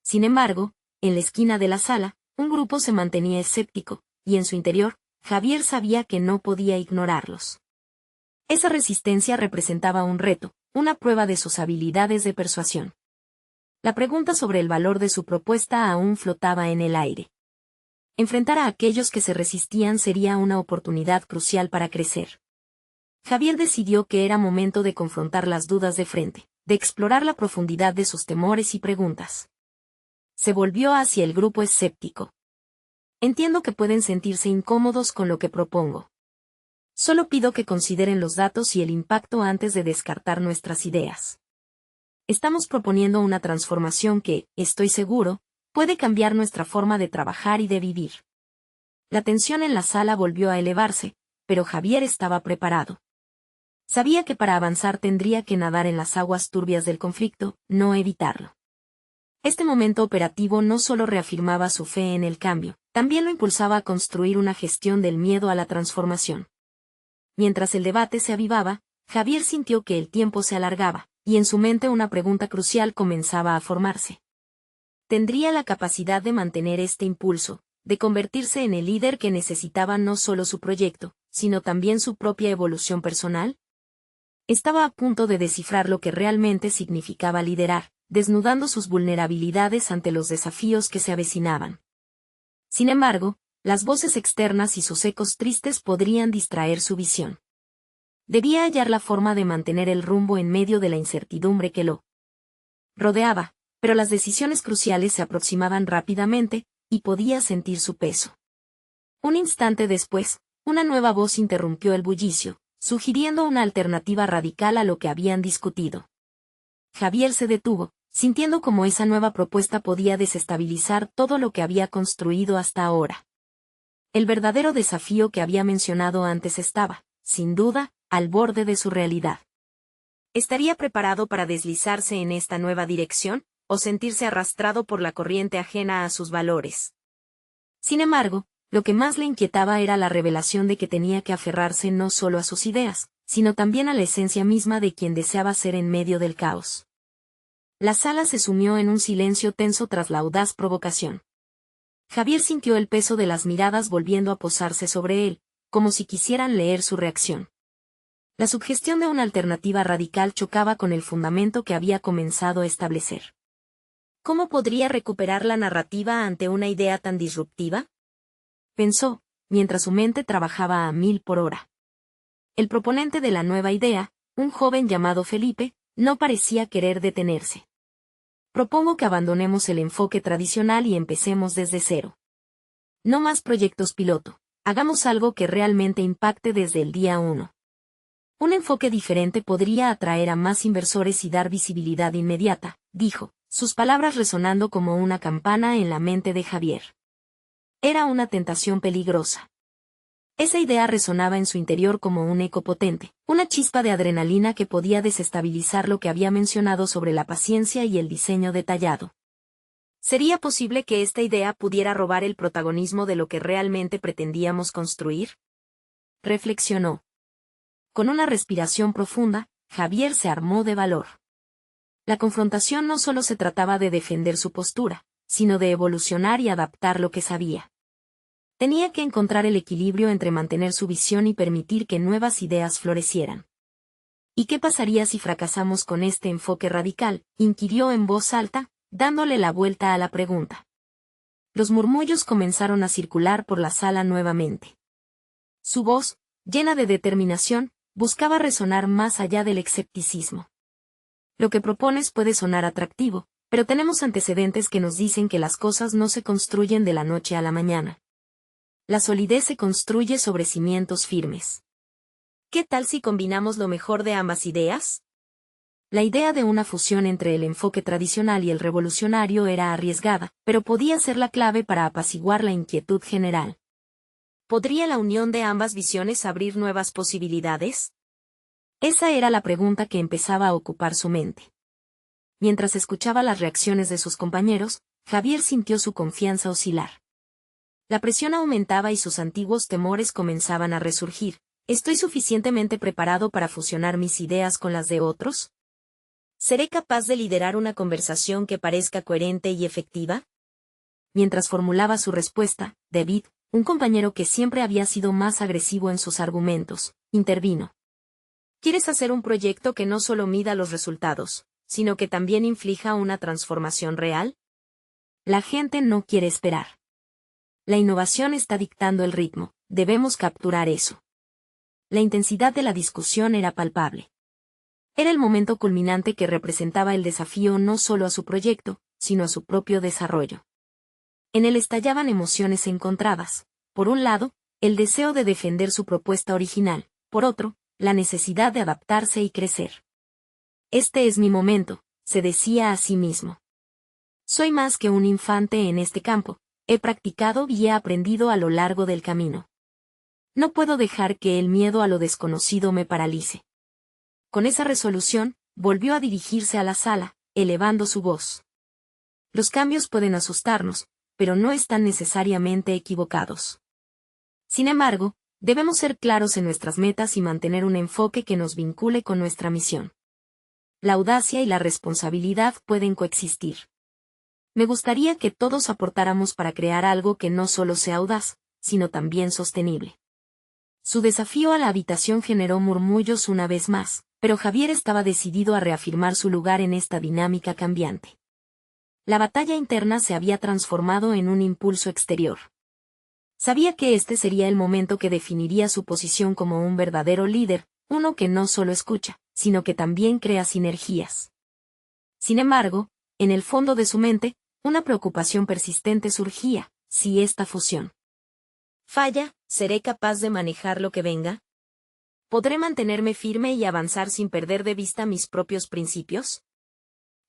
Speaker 1: Sin embargo, en la esquina de la sala, un grupo se mantenía escéptico, y en su interior, Javier sabía que no podía ignorarlos. Esa resistencia representaba un reto, una prueba de sus habilidades de persuasión. La pregunta sobre el valor de su propuesta aún flotaba en el aire. Enfrentar a aquellos que se resistían sería una oportunidad crucial para crecer. Javier decidió que era momento de confrontar las dudas de frente, de explorar la profundidad de sus temores y preguntas. Se volvió hacia el grupo escéptico. Entiendo que pueden sentirse incómodos con lo que propongo. Solo pido que consideren los datos y el impacto antes de descartar nuestras ideas. Estamos proponiendo una transformación que, estoy seguro, puede cambiar nuestra forma de trabajar y de vivir. La tensión en la sala volvió a elevarse, pero Javier estaba preparado. Sabía que para avanzar tendría que nadar en las aguas turbias del conflicto, no evitarlo. Este momento operativo no solo reafirmaba su fe en el cambio, también lo impulsaba a construir una gestión del miedo a la transformación. Mientras el debate se avivaba, Javier sintió que el tiempo se alargaba, y en su mente una pregunta crucial comenzaba a formarse. ¿Tendría la capacidad de mantener este impulso, de convertirse en el líder que necesitaba no solo su proyecto, sino también su propia evolución personal? Estaba a punto de descifrar lo que realmente significaba liderar, desnudando sus vulnerabilidades ante los desafíos que se avecinaban. Sin embargo, las voces externas y sus ecos tristes podrían distraer su visión. Debía hallar la forma de mantener el rumbo en medio de la incertidumbre que lo rodeaba, pero las decisiones cruciales se aproximaban rápidamente, y podía sentir su peso. Un instante después, una nueva voz interrumpió el bullicio, sugiriendo una alternativa radical a lo que habían discutido. Javier se detuvo, sintiendo cómo esa nueva propuesta podía desestabilizar todo lo que había construido hasta ahora. El verdadero desafío que había mencionado antes estaba, sin duda, al borde de su realidad. ¿Estaría preparado para deslizarse en esta nueva dirección, o sentirse arrastrado por la corriente ajena a sus valores? Sin embargo, lo que más le inquietaba era la revelación de que tenía que aferrarse no solo a sus ideas, sino también a la esencia misma de quien deseaba ser en medio del caos. La sala se sumió en un silencio tenso tras la audaz provocación. Javier sintió el peso de las miradas volviendo a posarse sobre él, como si quisieran leer su reacción. La sugestión de una alternativa radical chocaba con el fundamento que había comenzado a establecer. ¿Cómo podría recuperar la narrativa ante una idea tan disruptiva? Pensó, mientras su mente trabajaba a 1000 por hora. El proponente de la nueva idea, un joven llamado Felipe, no parecía querer detenerse. Propongo que abandonemos el enfoque tradicional y empecemos desde cero. No más proyectos piloto, hagamos algo que realmente impacte desde el día 1. Un enfoque diferente podría atraer a más inversores y dar visibilidad inmediata, dijo, sus palabras resonando como una campana en la mente de Javier. Era una tentación peligrosa. Esa idea resonaba en su interior como un eco potente, una chispa de adrenalina que podía desestabilizar lo que había mencionado sobre la paciencia y el diseño detallado. ¿Sería posible que esta idea pudiera robar el protagonismo de lo que realmente pretendíamos construir? Reflexionó. Con una respiración profunda, Javier se armó de valor. La confrontación no solo se trataba de defender su postura, sino de evolucionar y adaptar lo que sabía. Tenía que encontrar el equilibrio entre mantener su visión y permitir que nuevas ideas florecieran. ¿Y qué pasaría si fracasamos con este enfoque radical?, inquirió en voz alta, dándole la vuelta a la pregunta. Los murmullos comenzaron a circular por la sala nuevamente. Su voz, llena de determinación, buscaba resonar más allá del escepticismo. Lo que propones puede sonar atractivo, pero tenemos antecedentes que nos dicen que las cosas no se construyen de la noche a la mañana. La solidez se construye sobre cimientos firmes. ¿Qué tal si combinamos lo mejor de ambas ideas? La idea de una fusión entre el enfoque tradicional y el revolucionario era arriesgada, pero podía ser la clave para apaciguar la inquietud general. ¿Podría la unión de ambas visiones abrir nuevas posibilidades? Esa era la pregunta que empezaba a ocupar su mente. Mientras escuchaba las reacciones de sus compañeros, Javier sintió su confianza oscilar. La presión aumentaba y sus antiguos temores comenzaban a resurgir. ¿Estoy suficientemente preparado para fusionar mis ideas con las de otros? ¿Seré capaz de liderar una conversación que parezca coherente y efectiva? Mientras formulaba su respuesta, David, un compañero que siempre había sido más agresivo en sus argumentos, intervino. ¿Quieres hacer un proyecto que no solo mida los resultados, sino que también inflija una transformación real? La gente no quiere esperar. La innovación está dictando el ritmo, debemos capturar eso. La intensidad de la discusión era palpable. Era el momento culminante que representaba el desafío no solo a su proyecto, sino a su propio desarrollo. En él estallaban emociones encontradas. Por un lado, el deseo de defender su propuesta original, por otro, la necesidad de adaptarse y crecer. Este es mi momento, se decía a sí mismo. Soy más que un infante en este campo, he practicado y he aprendido a lo largo del camino. No puedo dejar que el miedo a lo desconocido me paralice. Con esa resolución, volvió a dirigirse a la sala, elevando su voz. Los cambios pueden asustarnos, pero no están necesariamente equivocados. Sin embargo, debemos ser claros en nuestras metas y mantener un enfoque que nos vincule con nuestra misión. La audacia y la responsabilidad pueden coexistir. Me gustaría que todos aportáramos para crear algo que no solo sea audaz, sino también sostenible. Su desafío a la habitación generó murmullos una vez más, pero Javier estaba decidido a reafirmar su lugar en esta dinámica cambiante. La batalla interna se había transformado en un impulso exterior. Sabía que este sería el momento que definiría su posición como un verdadero líder, uno que no solo escucha, sino que también crea sinergias. Sin embargo, en el fondo de su mente, una preocupación persistente surgía: si esta fusión falla, ¿seré capaz de manejar lo que venga? ¿Podré mantenerme firme y avanzar sin perder de vista mis propios principios?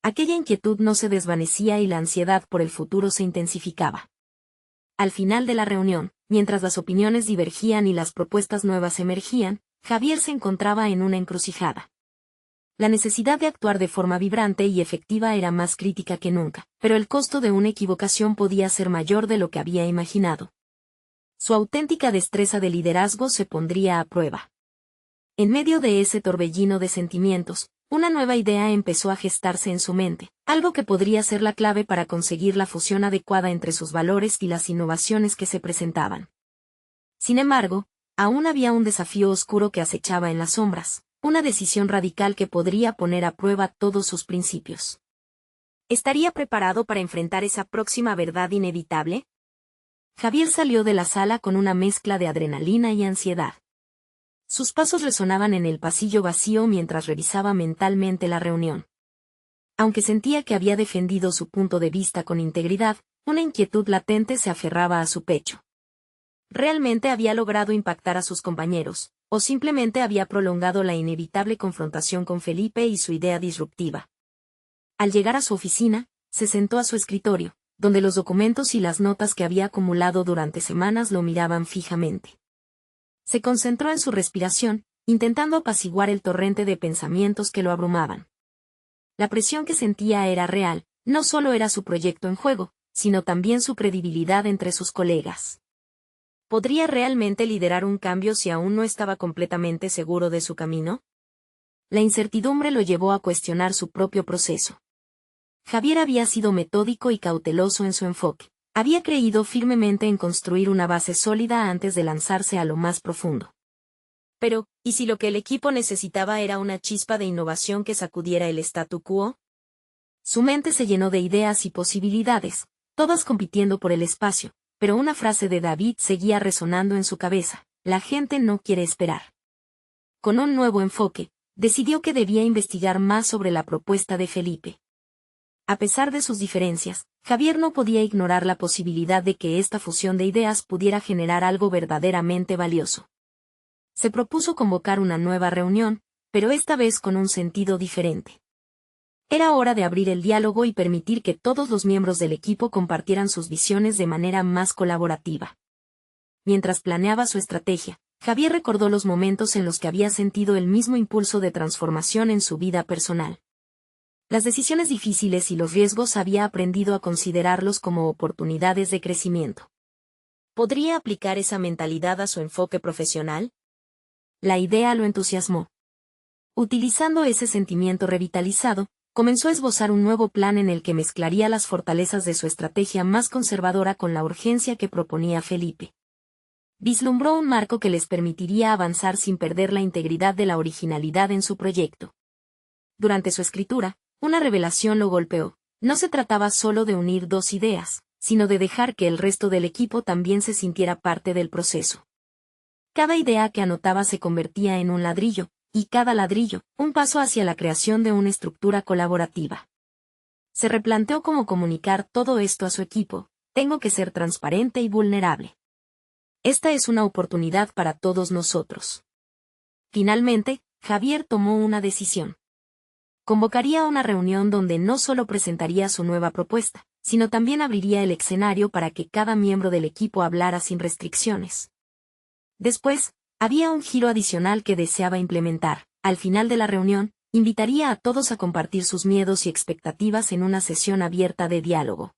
Speaker 1: Aquella inquietud no se desvanecía y la ansiedad por el futuro se intensificaba. Al final de la reunión, mientras las opiniones divergían y las propuestas nuevas emergían, Javier se encontraba en una encrucijada. La necesidad de actuar de forma vibrante y efectiva era más crítica que nunca, pero el costo de una equivocación podía ser mayor de lo que había imaginado. Su auténtica destreza de liderazgo se pondría a prueba. En medio de ese torbellino de sentimientos, una nueva idea empezó a gestarse en su mente, algo que podría ser la clave para conseguir la fusión adecuada entre sus valores y las innovaciones que se presentaban. Sin embargo, aún había un desafío oscuro que acechaba en las sombras, una decisión radical que podría poner a prueba todos sus principios. ¿Estaría preparado para enfrentar esa próxima verdad inevitable? Javier salió de la sala con una mezcla de adrenalina y ansiedad. Sus pasos resonaban en el pasillo vacío mientras revisaba mentalmente la reunión. Aunque sentía que había defendido su punto de vista con integridad, una inquietud latente se aferraba a su pecho. ¿Realmente había logrado impactar a sus compañeros, o simplemente había prolongado la inevitable confrontación con Felipe y su idea disruptiva? Al llegar a su oficina, se sentó a su escritorio, donde los documentos y las notas que había acumulado durante semanas lo miraban fijamente. Se concentró en su respiración, intentando apaciguar el torrente de pensamientos que lo abrumaban. La presión que sentía era real, no solo era su proyecto en juego, sino también su credibilidad entre sus colegas. ¿Podría realmente liderar un cambio si aún no estaba completamente seguro de su camino? La incertidumbre lo llevó a cuestionar su propio proceso. Javier había sido metódico y cauteloso en su enfoque. Había creído firmemente en construir una base sólida antes de lanzarse a lo más profundo. Pero, ¿y si lo que el equipo necesitaba era una chispa de innovación que sacudiera el statu quo? Su mente se llenó de ideas y posibilidades, todas compitiendo por el espacio, pero una frase de David seguía resonando en su cabeza: la gente no quiere esperar. Con un nuevo enfoque, decidió que debía investigar más sobre la propuesta de Felipe. A pesar de sus diferencias, Javier no podía ignorar la posibilidad de que esta fusión de ideas pudiera generar algo verdaderamente valioso. Se propuso convocar una nueva reunión, pero esta vez con un sentido diferente. Era hora de abrir el diálogo y permitir que todos los miembros del equipo compartieran sus visiones de manera más colaborativa. Mientras planeaba su estrategia, Javier recordó los momentos en los que había sentido el mismo impulso de transformación en su vida personal. Las decisiones difíciles y los riesgos había aprendido a considerarlos como oportunidades de crecimiento. ¿Podría aplicar esa mentalidad a su enfoque profesional? La idea lo entusiasmó. Utilizando ese sentimiento revitalizado, comenzó a esbozar un nuevo plan en el que mezclaría las fortalezas de su estrategia más conservadora con la urgencia que proponía Felipe. Vislumbró un marco que les permitiría avanzar sin perder la integridad de la originalidad en su proyecto. Durante su escritura, una revelación lo golpeó. No se trataba solo de unir dos ideas, sino de dejar que el resto del equipo también se sintiera parte del proceso. Cada idea que anotaba se convertía en un ladrillo, y cada ladrillo, un paso hacia la creación de una estructura colaborativa. Se replanteó cómo comunicar todo esto a su equipo: tengo que ser transparente y vulnerable. Esta es una oportunidad para todos nosotros. Finalmente, Javier tomó una decisión. Convocaría una reunión donde no solo presentaría su nueva propuesta, sino también abriría el escenario para que cada miembro del equipo hablara sin restricciones. Después, había un giro adicional que deseaba implementar. Al final de la reunión, invitaría a todos a compartir sus miedos y expectativas en una sesión abierta de diálogo.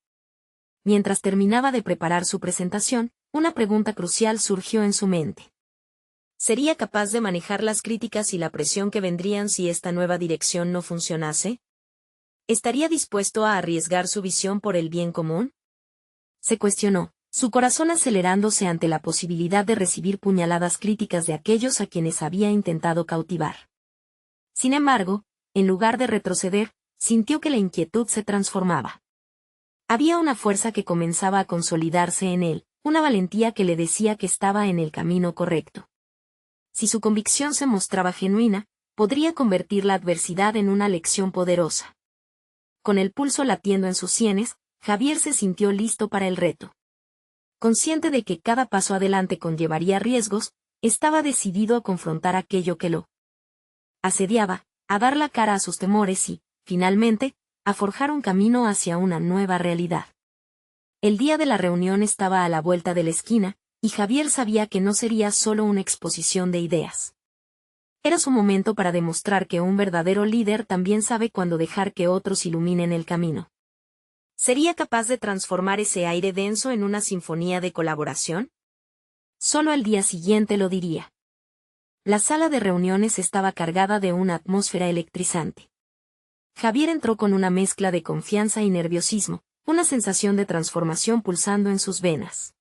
Speaker 1: Mientras terminaba de preparar su presentación, una pregunta crucial surgió en su mente. ¿Sería capaz de manejar las críticas y la presión que vendrían si esta nueva dirección no funcionase? ¿Estaría dispuesto a arriesgar su visión por el bien común? Se cuestionó, su corazón acelerándose ante la posibilidad de recibir puñaladas críticas de aquellos a quienes había intentado cautivar. Sin embargo, en lugar de retroceder, sintió que la inquietud se transformaba. Había una fuerza que comenzaba a consolidarse en él, una valentía que le decía que estaba en el camino correcto. Si su convicción se mostraba genuina, podría convertir la adversidad en una lección poderosa. Con el pulso latiendo en sus sienes, Javier se sintió listo para el reto. Consciente de que cada paso adelante conllevaría riesgos, estaba decidido a confrontar aquello que lo asediaba, a dar la cara a sus temores y, finalmente, a forjar un camino hacia una nueva realidad. El día de la reunión estaba a la vuelta de la esquina, y Javier sabía que no sería solo una exposición de ideas. Era su momento para demostrar que un verdadero líder también sabe cuándo dejar que otros iluminen el camino. ¿Sería capaz de transformar ese aire denso en una sinfonía de colaboración? Solo al día siguiente lo diría. La sala de reuniones estaba cargada de una atmósfera electrizante. Javier entró con una mezcla de confianza y nerviosismo, una sensación de transformación pulsando en sus venas.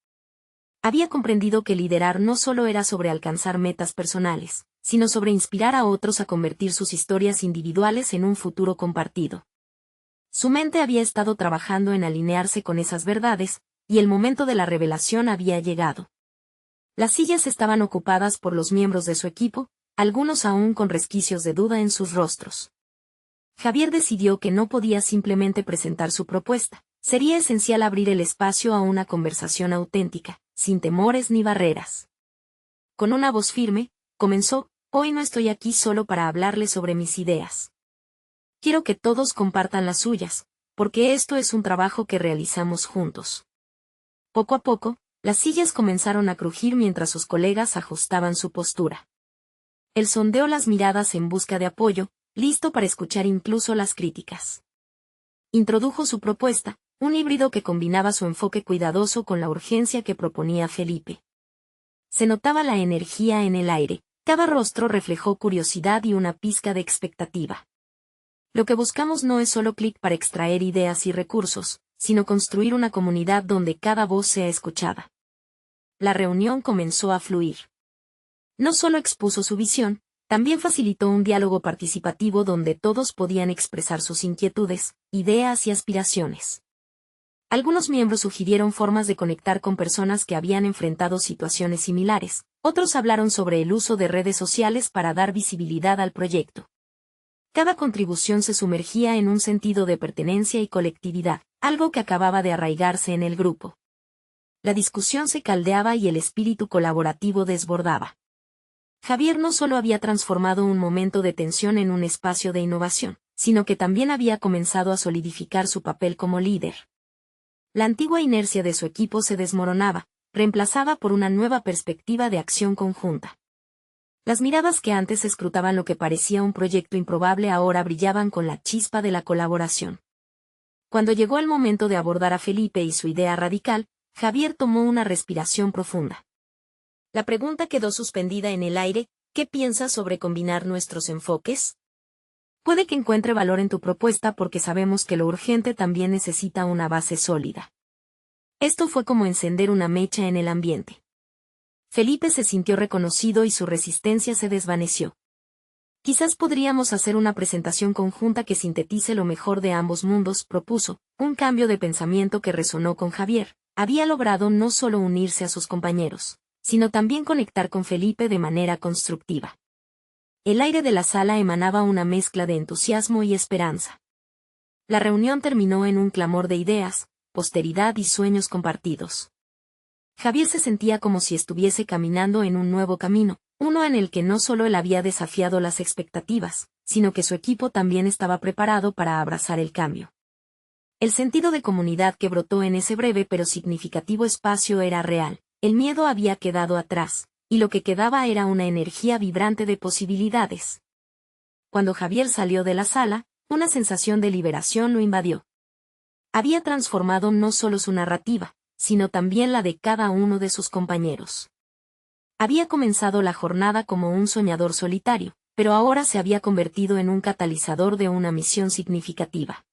Speaker 1: Había comprendido que liderar no solo era sobre alcanzar metas personales, sino sobre inspirar a otros a convertir sus historias individuales en un futuro compartido. Su mente había estado trabajando en alinearse con esas verdades, y el momento de la revelación había llegado. Las sillas estaban ocupadas por los miembros de su equipo, algunos aún con resquicios de duda en sus rostros. Javier decidió que no podía simplemente presentar su propuesta, sería esencial abrir el espacio a una conversación auténtica, sin temores ni barreras. Con una voz firme, comenzó: hoy no estoy aquí solo para hablarles sobre mis ideas. Quiero que todos compartan las suyas, porque esto es un trabajo que realizamos juntos. Poco a poco, las sillas comenzaron a crujir mientras sus colegas ajustaban su postura. Él sondeó las miradas en busca de apoyo, listo para escuchar incluso las críticas. Introdujo su propuesta, un híbrido que combinaba su enfoque cuidadoso con la urgencia que proponía Felipe. Se notaba la energía en el aire, cada rostro reflejó curiosidad y una pizca de expectativa. Lo que buscamos no es solo clic para extraer ideas y recursos, sino construir una comunidad donde cada voz sea escuchada. La reunión comenzó a fluir. No solo expuso su visión, también facilitó un diálogo participativo donde todos podían expresar sus inquietudes, ideas y aspiraciones. Algunos miembros sugirieron formas de conectar con personas que habían enfrentado situaciones similares, otros hablaron sobre el uso de redes sociales para dar visibilidad al proyecto. Cada contribución se sumergía en un sentido de pertenencia y colectividad, algo que acababa de arraigarse en el grupo. La discusión se caldeaba y el espíritu colaborativo desbordaba. Javier no solo había transformado un momento de tensión en un espacio de innovación, sino que también había comenzado a solidificar su papel como líder. La antigua inercia de su equipo se desmoronaba, reemplazada por una nueva perspectiva de acción conjunta. Las miradas que antes escrutaban lo que parecía un proyecto improbable ahora brillaban con la chispa de la colaboración. Cuando llegó el momento de abordar a Felipe y su idea radical, Javier tomó una respiración profunda. La pregunta quedó suspendida en el aire: ¿qué piensas sobre combinar nuestros enfoques? Puede que encuentre valor en tu propuesta porque sabemos que lo urgente también necesita una base sólida. Esto fue como encender una mecha en el ambiente. Felipe se sintió reconocido y su resistencia se desvaneció. Quizás podríamos hacer una presentación conjunta que sintetice lo mejor de ambos mundos, propuso. Un cambio de pensamiento que resonó con Javier. Había logrado no solo unirse a sus compañeros, sino también conectar con Felipe de manera constructiva. El aire de la sala emanaba una mezcla de entusiasmo y esperanza. La reunión terminó en un clamor de ideas, posteridad y sueños compartidos. Javier se sentía como si estuviese caminando en un nuevo camino, uno en el que no solo él había desafiado las expectativas, sino que su equipo también estaba preparado para abrazar el cambio. El sentido de comunidad que brotó en ese breve pero significativo espacio era real. El miedo había quedado atrás, y lo que quedaba era una energía vibrante de posibilidades. Cuando Javier salió de la sala, una sensación de liberación lo invadió. Había transformado no solo su narrativa, sino también la de cada uno de sus compañeros. Había comenzado la jornada como un soñador solitario, pero ahora se había convertido en un catalizador de una misión significativa.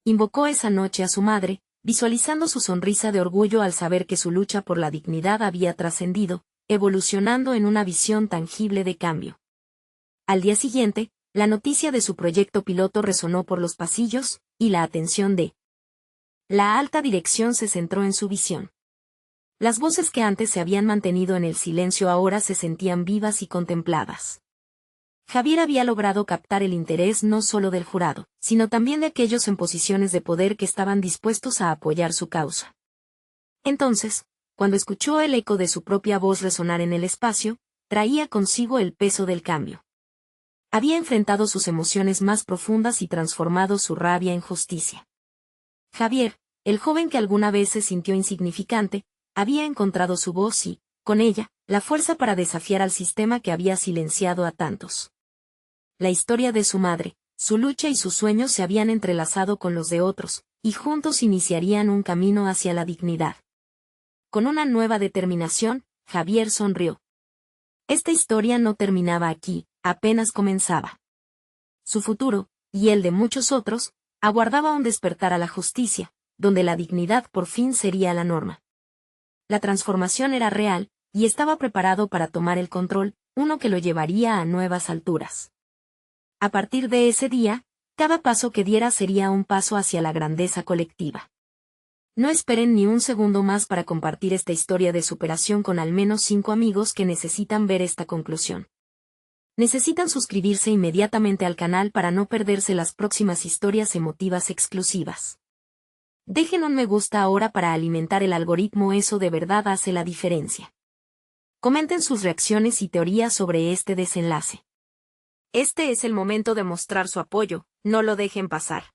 Speaker 1: Invocó esa noche a su madre, visualizando su sonrisa de orgullo al saber que su lucha por la dignidad había trascendido, evolucionando en una visión tangible de cambio. Al día siguiente, la noticia de su proyecto piloto resonó por los pasillos, y la atención de la alta dirección se centró en su visión. Las voces que antes se habían mantenido en el silencio ahora se sentían vivas y contempladas. Javier había logrado captar el interés no solo del jurado, sino también de aquellos en posiciones de poder que estaban dispuestos a apoyar su causa. Entonces, cuando escuchó el eco de su propia voz resonar en el espacio, traía consigo el peso del cambio. Había enfrentado sus emociones más profundas y transformado su rabia en justicia. Javier, el joven que alguna vez se sintió insignificante, había encontrado su voz y, con ella, la fuerza para desafiar al sistema que había silenciado a tantos. La historia de su madre, su lucha y sus sueños se habían entrelazado con los de otros, y juntos iniciarían un camino hacia la dignidad. Con una nueva determinación, Javier sonrió. Esta historia no terminaba aquí, apenas comenzaba. Su futuro, y el de muchos otros, aguardaba un despertar a la justicia, donde la dignidad por fin sería la norma. La transformación era real, y estaba preparado para tomar el control, uno que lo llevaría a nuevas alturas. A partir de ese día, cada paso que diera sería un paso hacia la grandeza colectiva. No esperen ni un segundo más para compartir esta historia de superación con al menos 5 amigos que necesitan ver esta conclusión. Necesitan suscribirse inmediatamente al canal para no perderse las próximas historias emotivas exclusivas. Dejen un me gusta ahora para alimentar el algoritmo, eso de verdad hace la diferencia. Comenten sus reacciones y teorías sobre este desenlace. Este es el momento de mostrar su apoyo, no lo dejen pasar.